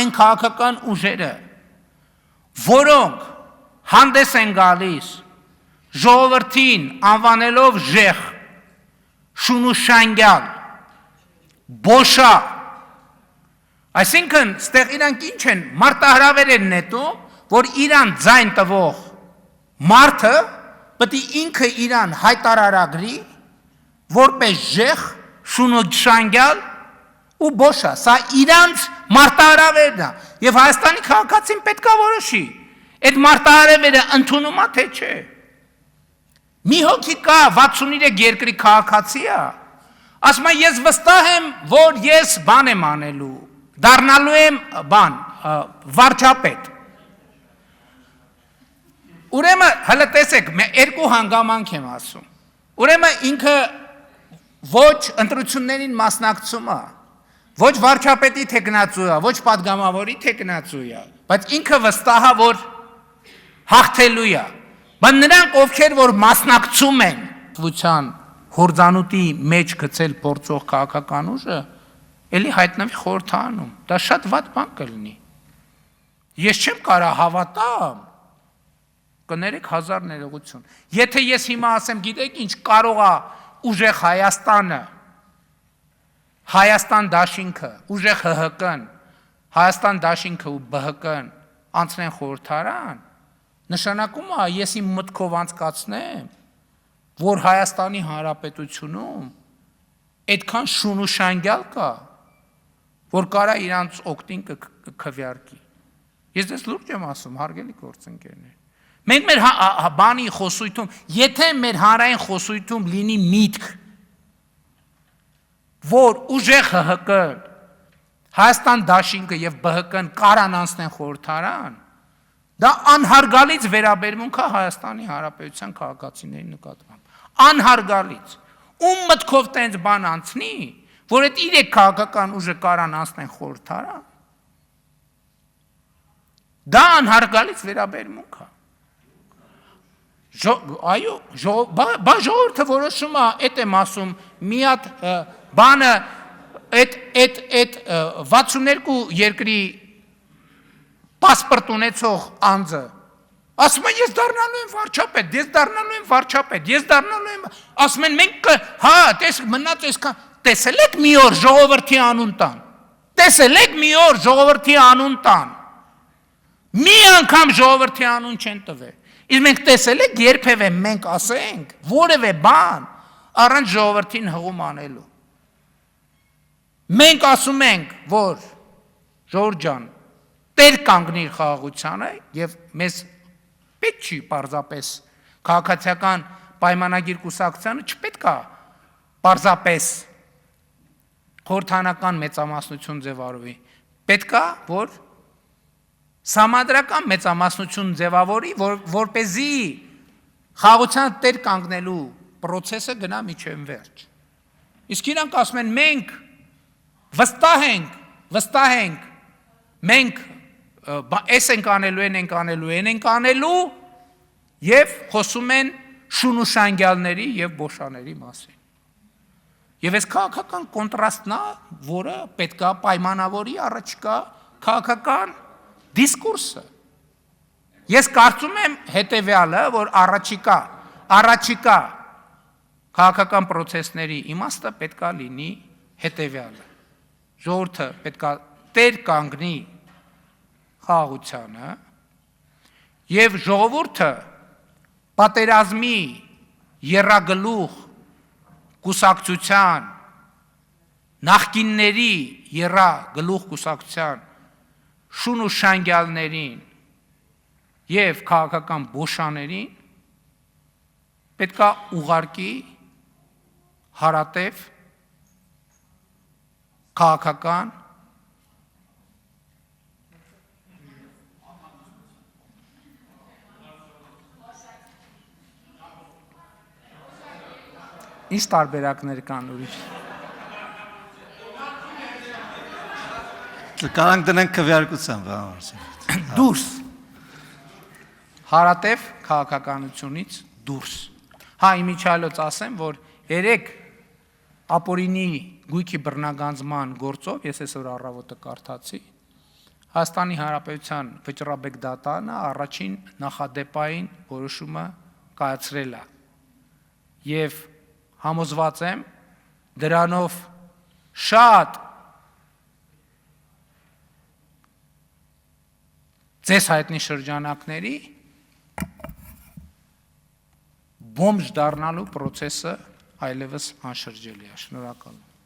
այն քաղաքական ուժերը, որոնք հանդես են գալիս ժողովրդին անվանելով ժեղ, շունուշանգյալ, բոշա, այսինքն ստեղ իրանք ինչ են մարտահրավեր են նետում, որ իրան ձայն տվող մարդը պետք է ինքը իրան հայտարարագրի, որպես ժեղ, շունուշանգյալ ու բոշա, սա իրանց մարտահրավերն է, և Հայաստանի քաղաքացին պետք է որոշի, այդ մարտահրավերը ընդունում է, թե չէ։ Մի հոգի կա 63 երկրի քաղաքացի է, ասում է ես վստահ եմ, որ ես բան եմ անելու, դառնալու եմ վարչապետ։ Ուրեմն հələ տեսեք, երկու հանգամանք եմ ասում։ Ուրեմն ինքը ոչ ընտրություններին մասնակցում է, ոչ վարչապետի թեկնածու է, ոչ պատգամավորի թեկնածու է, բայց ինքը վստահ է, որ հաղթելու է։ Բայց նրանք, ովքեր որ մասնակցում են վության հորձանուտի մեջ գցել փորձող քաղաքական ուժը, էլի հայտնվի խորհրդանում։ Դա շատ վատ բան կլինի։ Ես չեմ կարա հավատամ, կներեք հազար ներողություն։ Եթե ես հիմա ասեմ, գիտեք ինչ, կարող է ուժեղ Հայաստանը, Հայաստան դաշինքը, ուժեղ ՀՀԿ-ն, Հայաստան դաշինքը ու ԲՀԿ-ն անցնեն խորհրդարան, նշանակում է ես իմ մտքով անցկացնեմ, որ Հայաստանի Հանրապետությունում այդքան շունուշանգյալ կա, որ կարա իրանց օգտին կքվյարկի։ Ես դες լուրջ եմ ասում, հարգելի գործընկերներ։ Մենք մեր բանի խոսույթում, եթե մեր հանրային խոսույթում լինի միտք, որ ուժեղ ՀՀԿ-ն, Հայաստան դաշինքը և ԲՀԿ-ն կարան անցնեն խորհրդարան, դա անհարգալից վերաբերմունք է Հայաստանի Հանրապետության քաղաքացիների նկատմամբ։ Անհարգալից։ Ում մտքով տենց բան անցնի, որ այդ 3 քաղաքական ուժը կարան անցնեն խորհրդարան, դա անհարգալից վերաբերմունք է։ Այո, ժողովուրդը որոշում է, այդ եմ ասում, մի հատ բանը, այդ 62 երկրի պասպորտ ունեցող անձը, ասում են ես դառնալու եմ վարչապետ, ես դառնալու եմ վարչապետ, ես դառնալու եմ, ասում են մենք, հա, մնաց այսքան, տեսել եք մի օր ժողովրդի անուն տան, տեսել եք մի օր ժողովրդի անուն տան, մի անգամ ժողովրդի անուն չեն տվել, իսկ մենք տեսել եք երբևէ մենք ասենք, որևէ բան, առանց ժողովրդին հղում անելու։ Մենք ասում ենք, որ ժողովուրդ ջան, տեր կանգնիր խաղաղությանը և մեզ պետք չի պարզապես քաղաքացիական պայմանագիր կուսակցությանը չպետք է պարզապես խորհրդանական մեծամասնություն ձևավորվի, պետք է, որ սահմանադրական մեծամասնություն ձևավորի, որպեսզի խաղաղության տեր կանգնելու պրոցեսը գնա մինչև վերջ։ Իսկ իրանք ասում են մենք վստահ ենք, մենք այս ենք անելու, են ենք անելու, են ենք անելու և խոսում են շունուշանգյալների և բոշաների մասին։ Եվ այս քաղաքական կոնտրաստն է, որը պետք է պայմանավորի առաջկա քաղաքական դիսկուրսը։ Ես կարծում եմ հետևյալը, որ առաջիկա քաղաքական պրոցեսների իմաստը պետք է լինի հետևյալը։ Ժողովուրդը պետք է տեր կանգնի խաղաղությանը և ժողովուրդը պատերազմի եռագլուխ կուսակցության, նախկինների եռագլուխ կուսակցության շունուշանգյալներին և քաղաքական բոշաներին պետք է ուղարկի հարատև քաղաքական ինչ տարբերակներ կան ուրիշ։ Կարանք դնենք քվեարկության, դուրս, հարատև քաղաքականությունից դուրս։ Հա, իմիջիալոց ասեմ, որ երեք ապօրինի գույքի բռնագանձման գործով, ես այսօր առավոտը կարդացի, Հայաստանի Հանրապետության վճռաբեկ դատարանը առաջին նախադեպային որոշումը կայացրել է եւ համոզված եմ դրանով շատ ձեզ հայտնի շրջանակների բոմժ դառնալու process-ը այլևս անշրջելի է։ Շնորհակալ եմ։